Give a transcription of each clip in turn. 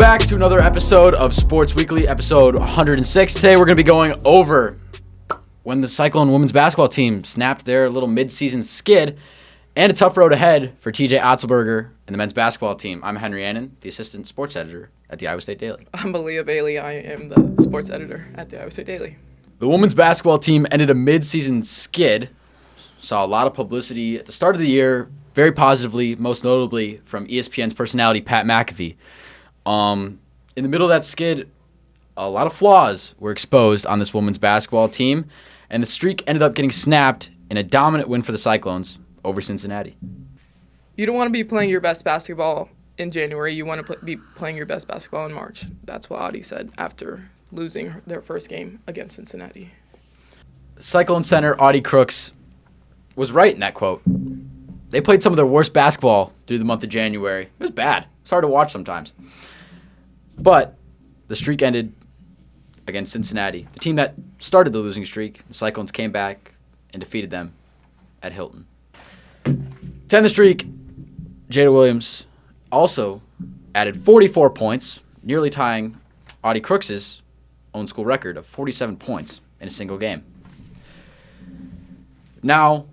back to another episode of Sports Weekly, episode 106. Today we're going to be going over when the Cyclone women's basketball team snapped their little mid-season skid and a tough road ahead for TJ Otzelberger and the men's basketball team. I'm Henry Annan, the assistant sports editor at the Iowa State Daily. I'm Aleigha Bailey. I am the sports editor at the Iowa State Daily. The women's basketball team ended a mid-season skid, saw a lot of publicity at the start of the year, very positively, most notably from ESPN's personality Pat McAfee. In the middle of that skid, a lot of flaws were exposed on this women's basketball team, and the streak ended up getting snapped in a dominant win for the Cyclones over Cincinnati. You don't want to be playing your best basketball in January. You want to be playing your best basketball in March. That's what Audi said after losing their first game against Cincinnati. Cyclone center Audie Crooks was right in that quote. They played some of their worst basketball through the month of January. It was bad. It's hard to watch sometimes. But the streak ended against Cincinnati, the team that started the losing streak. The Cyclones came back and defeated them at Hilton. To end the streak, Jada Williams also added 44 points, nearly tying Audie Crooks' own school record of 47 points in a single game. Now,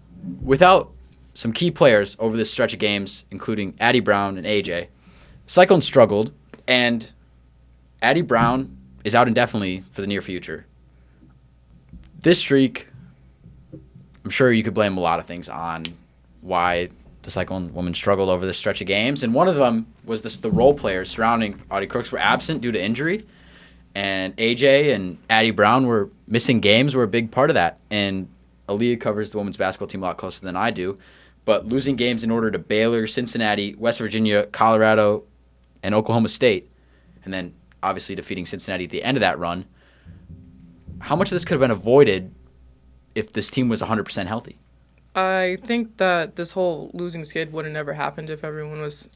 without some key players over this stretch of games, including Addie Brown and AJ, Cyclones struggled, and Addie Brown is out indefinitely for the near future. This streak, I'm sure you could blame a lot of things on why the Cyclone women struggled over this stretch of games, and one of them was the role players surrounding Audie Crooks were absent due to injury, and AJ and Addie Brown were missing games were a big part of that, and Aleigha covers the women's basketball team a lot closer than I do, but losing games in order to Baylor, Cincinnati, West Virginia, Colorado, and Oklahoma State, and then obviously defeating Cincinnati at the end of that run, how much of this could have been avoided if this team was 100% healthy? I think that this whole losing skid would have never happened if everyone was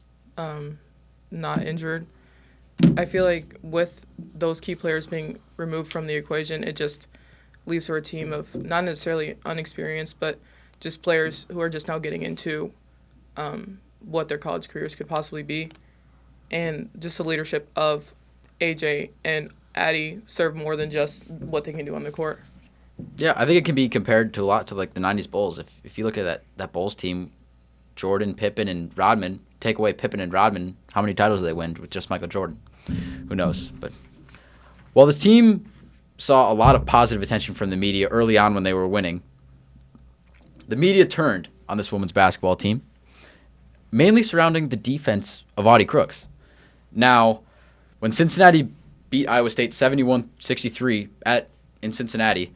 not injured. I feel like with those key players being removed from the equation, it just leaves her a team of not necessarily unexperienced, but just players who are just now getting into what their college careers could possibly be. And just the leadership of AJ and Addie serve more than just what they can do on the court. Yeah, I think it can be compared to a lot to like the 90s Bulls. If you look at that Bulls team, Jordan, Pippen, and Rodman, take away Pippen and Rodman, how many titles do they win with just Michael Jordan? Who knows? But while this team saw a lot of positive attention from the media early on when they were winning, the media turned on this women's basketball team, mainly surrounding the defense of Audie Crooks. Now, when Cincinnati beat Iowa State 71-63 in Cincinnati,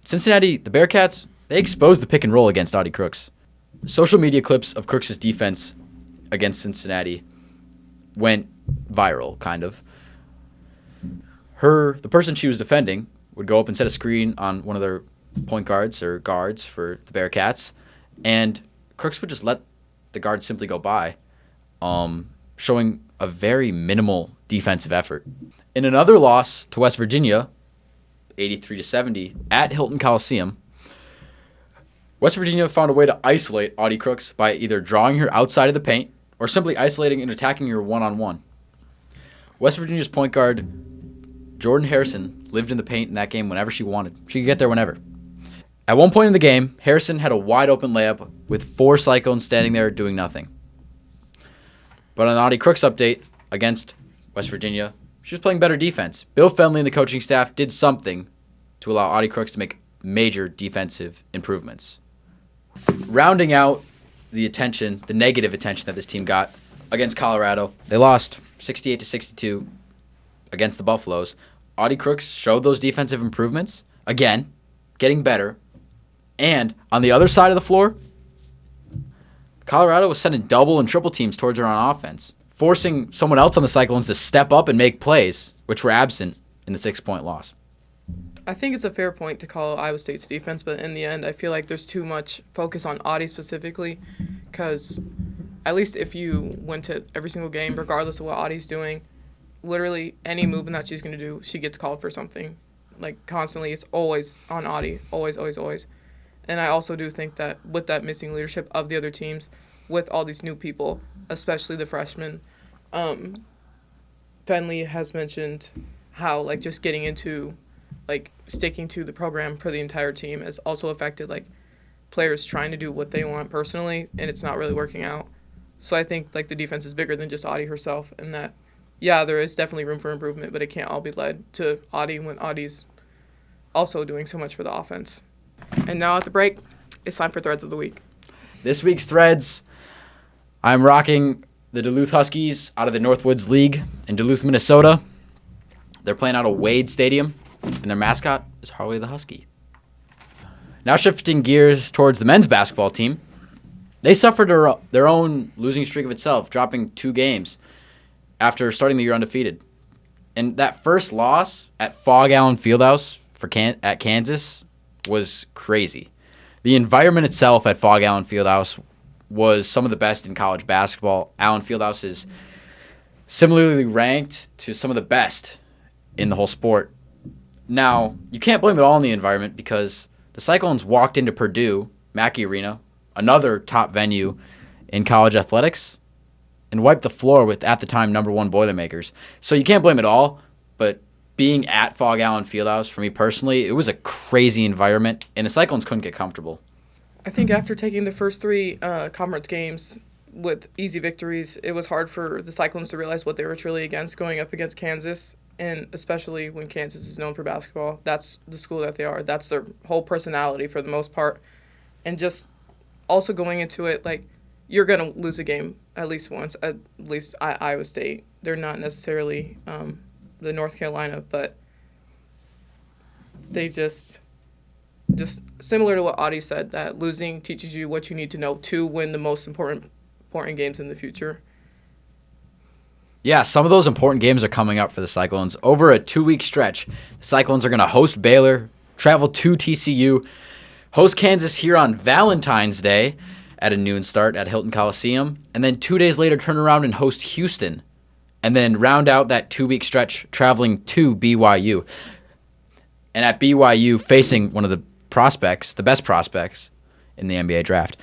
Cincinnati, the Bearcats, they exposed the pick and roll against Audie Crooks. Social media clips of Crooks' defense against Cincinnati went viral, kind of. The person she was defending would go up and set a screen on one of their point guards or guards for the Bearcats, and Crooks would just let the guard simply go by, showing a very minimal defensive effort. In another loss to West Virginia, 83-70 at Hilton Coliseum, West Virginia found a way to isolate Audie Crooks by either drawing her outside of the paint or simply isolating and attacking her one-on-one. West Virginia's point guard, Jordan Harrison, lived in the paint in that game whenever she wanted. She could get there whenever. At one point in the game, Harrison had a wide-open layup with 4 Cyclones standing there doing nothing. But on Audie Crooks' update against West Virginia, she was playing better defense. Bill Fenley and the coaching staff did something to allow Audie Crooks to make major defensive improvements. Rounding out the negative attention that this team got against Colorado, they lost 68-62 against the Buffaloes. Audie Crooks showed those defensive improvements, again, getting better. And on the other side of the floor, Colorado was sending double and triple teams towards her on offense, forcing someone else on the Cyclones to step up and make plays, which were absent in the 6-point loss. I think it's a fair point to call Iowa State's defense, but in the end, I feel like there's too much focus on Audie specifically, because at least if you went to every single game, regardless of what Audie's doing, literally any movement that she's going to do, she gets called for something. Like, constantly, it's always on Audie. Always, always, always. And I also do think that with that missing leadership of the other teams, with all these new people, especially the freshmen, Fenley has mentioned how like just getting into like sticking to the program for the entire team has also affected like players trying to do what they want personally, and it's not really working out. So I think like the defense is bigger than just Audie herself, and that yeah, there is definitely room for improvement, but it can't all be led to Audie when Audie's also doing so much for the offense. And now at the break, it's time for Threads of the Week. This week's Threads, I'm rocking the Duluth Huskies out of the Northwoods League in Duluth, Minnesota. They're playing out of Wade Stadium, and their mascot is Harley the Husky. Now shifting gears towards the men's basketball team. They suffered their own losing streak of itself, dropping 2 games after starting the year undefeated. And that first loss at Fog Allen Fieldhouse at Kansas was crazy. The environment itself at Fog Allen Fieldhouse was some of the best in college basketball. Allen Fieldhouse is similarly ranked to some of the best in the whole sport. Now, you can't blame it all on the environment because the Cyclones walked into Purdue, Mackey Arena, another top venue in college athletics, and wiped the floor with, at the time, #1 Boilermakers. So you can't blame it all, but being at Fog Allen Fieldhouse, for me personally, it was a crazy environment, and the Cyclones couldn't get comfortable. I think after taking the first 3 conference games with easy victories, it was hard for the Cyclones to realize what they were truly against going up against Kansas, and especially when Kansas is known for basketball. That's the school that they are. That's their whole personality for the most part. And just also going into it, like, you're going to lose a game at least once, at least Iowa State. They're not necessarily the North Carolina, but they just similar to what Audie said, that losing teaches you what you need to know to win the most important games in the future. Yeah, some of those important games are coming up for the Cyclones. Over a 2-week stretch, the Cyclones are going to host Baylor, travel to TCU, host Kansas here on Valentine's Day at a noon start at Hilton Coliseum, and then 2 days later turn around and host Houston, and then round out that 2-week stretch traveling to BYU. And at BYU, facing one of the best prospects in the NBA draft.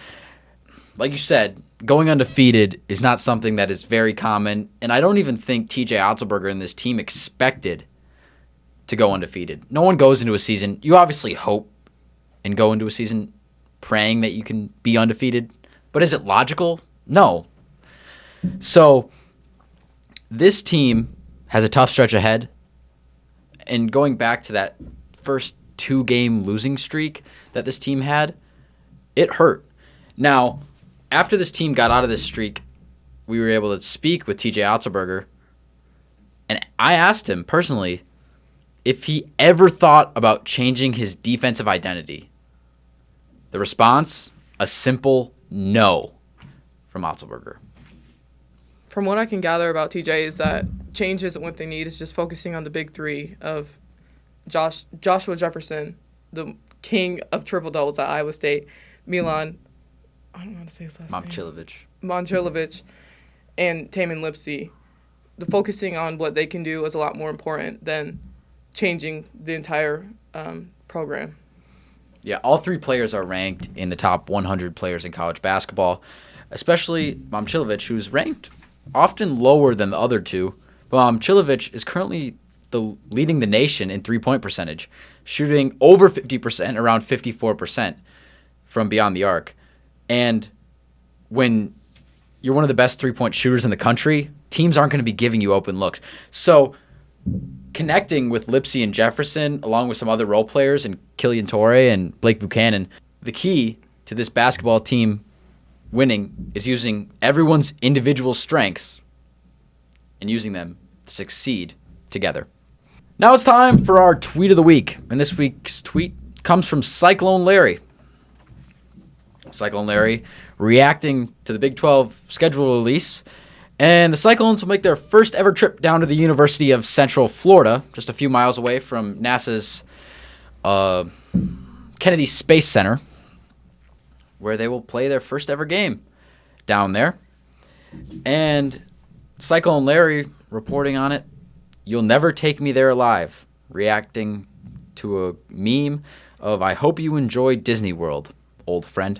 Like you said, going undefeated is not something that is very common, and I don't even think TJ Otzelberger and this team expected to go undefeated. No one goes into a season, you obviously hope and go into a season praying that you can be undefeated, but is it logical? No. So this team has a tough stretch ahead, and going back to that first 2-game losing streak that this team had, it hurt. Now, after this team got out of this streak, we were able to speak with TJ Otzelberger, and I asked him personally if he ever thought about changing his defensive identity. The response, a simple no from Otzelberger. From what I can gather about TJ is that change isn't what they need. It's just focusing on the big 3 of Joshua Jefferson, the king of triple-doubles at Iowa State, Milan, I don't know how to say his last name. Momcilovic, and Tamin Lipsey. The focusing on what they can do is a lot more important than changing the entire program. Yeah, all 3 players are ranked in the top 100 players in college basketball, especially Momcilovic, who's ranked often lower than the other 2. But Momcilovic is currently leading the nation in three-point percentage, shooting over 50%, around 54% from beyond the arc. And when you're one of the best three-point shooters in the country, teams aren't going to be giving you open looks. So connecting with Lipsey and Jefferson, along with some other role players, and Killian Torrey and Blake Buchanan, the key to this basketball team winning is using everyone's individual strengths and using them to succeed together. Now it's time for our tweet of the week. And this week's tweet comes from Cyclone Larry. Cyclone Larry reacting to the Big 12 schedule release. And the Cyclones will make their first ever trip down to the University of Central Florida, just a few miles away from NASA's Kennedy Space Center, where they will play their first ever game down there. And Cyclone Larry reporting on it, "You'll never take me there alive," reacting to a meme of "I hope you enjoy Disney World, old friend."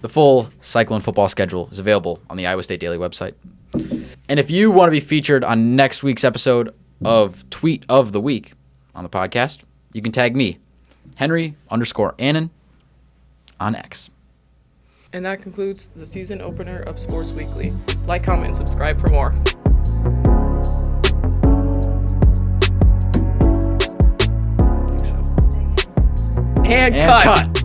The full Cyclone football schedule is available on the Iowa State Daily website. And if you want to be featured on next week's episode of Tweet of the Week on the podcast, you can tag me, Henry_Annan, on X. And that concludes the season opener of Sports Weekly. Like, comment, and subscribe for more. And cut.